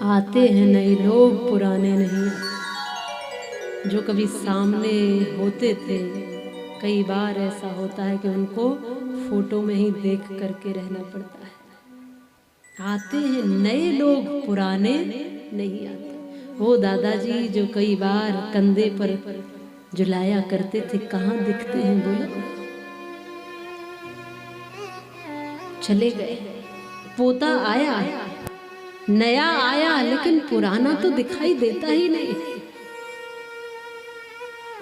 आते हैं नए लोग पुराने नहीं आते। जो कभी सामने होते थे, कई बार ऐसा होता है कि उनको फोटो में ही देख करके रहना पड़ता है। आते हैं नए लोग पुराने नहीं आते। वो दादाजी जो कई बार कंधे पर झुलाया करते थे, कहाँ दिखते हैं बोलो? चले गए। पोता आया, नया आया, लेकिन पुराना तो दिखाई देता ही नहीं।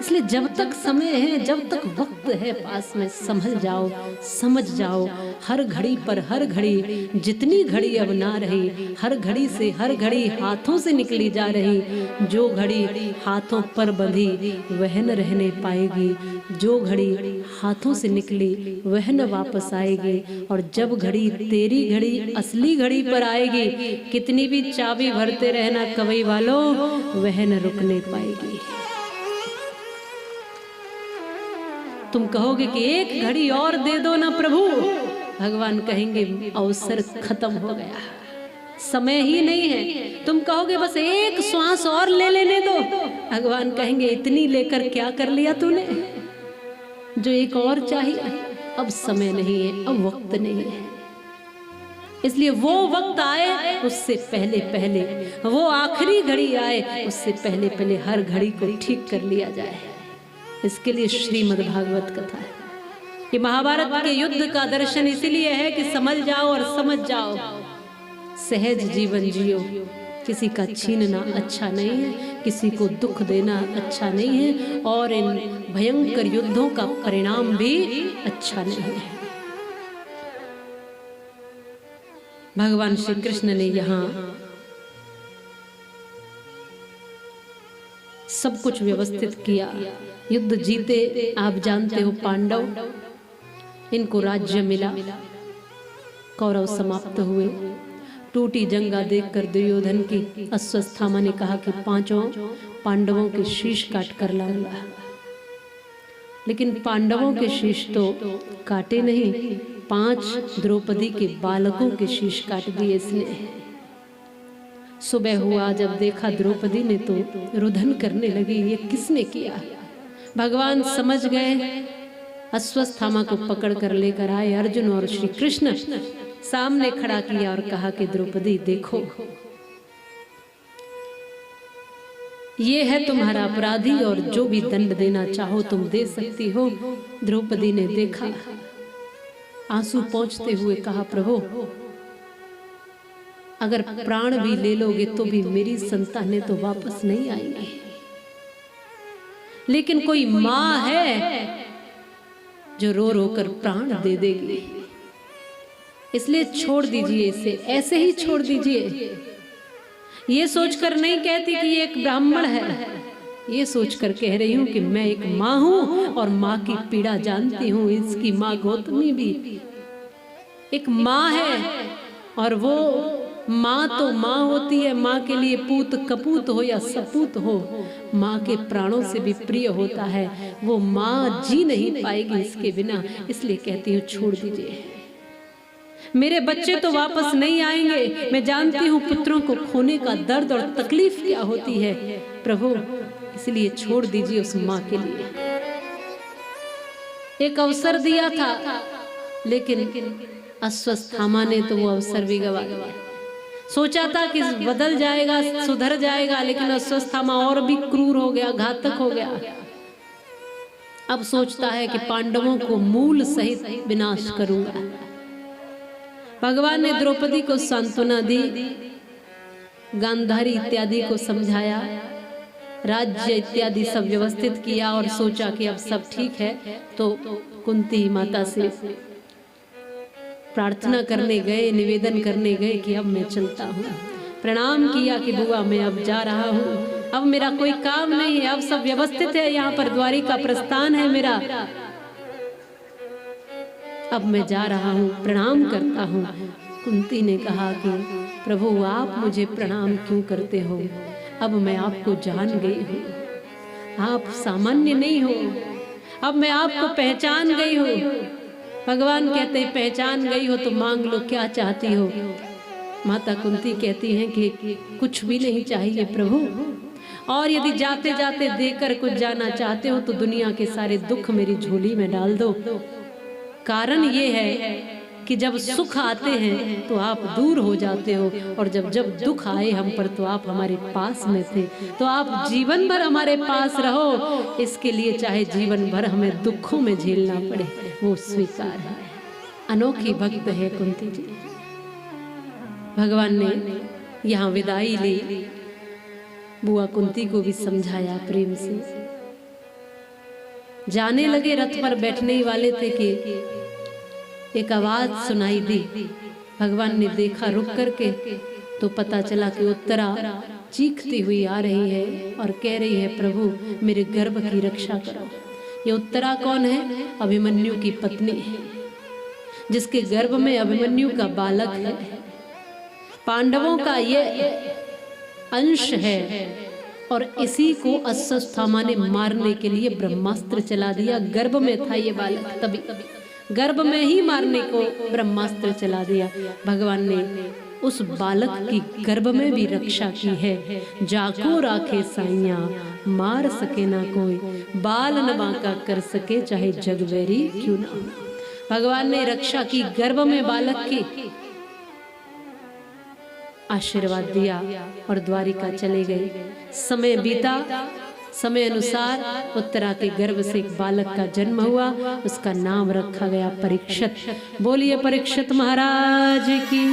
इसलिए जब तक समय है, जब तक वक्त है पास में, संभल जाओ, समझ जाओ। हर घड़ी पर हर घड़ी, जितनी घड़ी अब ना रही, हर घड़ी से हर घड़ी हाथों से निकली जा रही। जो घड़ी हाथों पर बंधी वह न रहने पाएगी, जो घड़ी हाथों से निकली वह न वापस आएगी। और जब घड़ी तेरी घड़ी असली घड़ी पर आएगी, कितनी भी चाबी भरते रहना कवई वालों, वह न रुकने पाएगी। तुम कहोगे कि एक घड़ी और दे दो ना प्रभु, भगवान कहेंगे अवसर खत्म हो गया, समय ही नहीं है। तुम कहोगे बस एक श्वास और ले लेने दो, भगवान कहेंगे इतनी लेकर क्या कर लिया तूने, जो एक और चाहिए। अब समय नहीं है, अब वक्त नहीं है। इसलिए वो वक्त आए उससे पहले पहले, वो आखिरी घड़ी आए उससे पहले पहले हर घड़ी को ठीक कर लिया जाए। इसके लिए श्रीमद् भागवत कथा है। ये महाभारत के युद्ध का दर्शन इसीलिए है कि समझ जाओ और समझ जाओ। सहज जीवन जियो। किसी का छीनना अच्छा नहीं है, किसी को दुख देना अच्छा नहीं है, और इन भयंकर युद्धों का परिणाम भी अच्छा नहीं है। भगवान श्री कृष्ण ने यहाँ सब कुछ व्यवस्थित किया। युद्ध जीते, आप जानते हो पांडव, इनको राज्य मिला, कौरव समाप्त हुए। टूटी जंगा देखकर दुर्योधन की अश्वत्थामा ने कहा कि 5 पांडवों के शीश काट कर लाऊंगा। लेकिन पांडवों के शीश तो काटे नहीं, 5 द्रौपदी के बालकों के शीश काट दिए इसने। सुबह हुआ, जब देखा द्रौपदी ने तो रुदन करने लगी, ये किसने किया? भगवान समझ गए, अश्वत्थामा को पकड़ कर लेकर आए। अर्जुन और श्री कृष्ण सामने खड़ा किया और कहा कि द्रौपदी देखो, ये है तुम्हारा अपराधी, और जो भी दंड देना चाहो तुम दे सकती हो। द्रौपदी ने देखा, आंसू पोंछते हुए कहा, प्रभु अगर प्राण भी ले लोगे तो भी मेरी संतानें तो वापस नहीं आएंगी, लेकिन कोई माँ है जो रो रो कर प्राण दे देगी। इसलिए छोड़ दीजिए इसे, ऐसे ही छोड़ दीजिए। ये सोचकर नहीं कहती कि ये एक ब्राह्मण है, ये सोचकर कह रही हूं कि मैं एक माँ हूं और माँ की पीड़ा जानती हूं। इसकी माँ गौतमी भी एक माँ है, और वो माँ तो माँ होती है। माँ के लिए पूत कपूत हो या सपूत हो, माँ के प्राणों से भी प्रिय होता है। वो माँ जी नहीं पाएगी इसके बिना। इसलिए कहती हूँ छोड़ दीजिए। मेरे बच्चे तो वापस नहीं आएंगे। मैं जानती हूँ पुत्रों को खोने का दर्द और तकलीफ क्या होती है प्रभु, इसलिए छोड़ दीजिए उस माँ के लिए। एक अवसर दिया था, लेकिन अश्वत्थामा ने तो वो अवसर भी गवा दिया। सोचा था कि बदल जाएगा, सुधर जाएगा, लेकिन अश्वत्थामा और भी क्रूर हो गया, घातक हो गया। अब सोचता है कि पांडवों को मूल सहित विनाश करूंगा। भगवान ने द्रौपदी को सांत्वना दी, गांधारी इत्यादि को समझाया, राज्य इत्यादि सब व्यवस्थित किया, और सोचा कि अब सब ठीक है। तो कुंती माता से प्रार्थना करने गए, निवेदन करने गए कि अब मैं चलता हूँ। प्रणाम किया कि बुआ मैं अब जा रहा हूँ, अब मेरा कोई काम नहीं है, अब सब व्यवस्थित है, यहाँ पर द्वारिका प्रस्थान है मेरा, अब मैं जा रहा हूँ, प्रणाम करता हूँ। कुंती ने कहा कि प्रभु आप मुझे प्रणाम क्यों करते हो, अब मैं आपको जान गई हूँ, आप सामान्य नहीं हो, अब मैं आपको पहचान गई हूँ। भगवान कहते हैं पहचान गई हो तो मांग लो क्या चाहती हो। माता कुंती कहती हैं कि कुछ भी नहीं चाहिए प्रभु, और यदि जाते जाते देकर कुछ जाना चाहते हो तो दुनिया के सारे दुख मेरी झोली में डाल दो। कारण ये है कि जब सुख आते हैं तो आप दूर हो जाते हो, और जब जब दुख आए हम पर तो आप हमारे पास में थे, तो आप जीवन भर हमारे पास रहो। इसके लिए चाहे जीवन भर हमें दुखों में झेलना पड़े, वो स्वीकार है। अनोखी भक्त है कुंती जी। भगवान ने यहाँ विदाई ली, बुआ कुंती को भी समझाया प्रेम से। जाने लगे, रथ पर बैठने ही वाले थे कि एक आवाज सुनाई दी। भगवान ने देखा रुक करके, तो पता चला कि उत्तरा चीखती हुई आ रही है और कह रही है प्रभु मेरे गर्भ की रक्षा करो। ये उत्तरा कौन है? अभिमन्यु की पत्नी है, जिसके गर्भ में अभिमन्यु का बालक है। पांडवों का ये अंश है, और इसी को अश्वत्थामा ने मारने के लिए ब्रह्मास्त्र चला दिया। गर्भ में था ये बालक, तभी गर्भ में ही मारने को ब्रह्मास्त्र चला दिया। भगवान ने उस बालक की गर्भ में भी रक्षा की है। जाको राखे साइया मार सके ना कोई, बाल न बांका कर सके चाहे जगवेरी क्यों ना हो। भगवान ने रक्षा की, गर्भ में बालक की आशीर्वाद दिया और द्वारिका चले गए। समय बीता, समय अनुसार उत्तरा के गर्भ से एक बालक का जन्म हुआ। उसका नाम रखा गया परीक्षित। बोलिए परीक्षित महाराज की।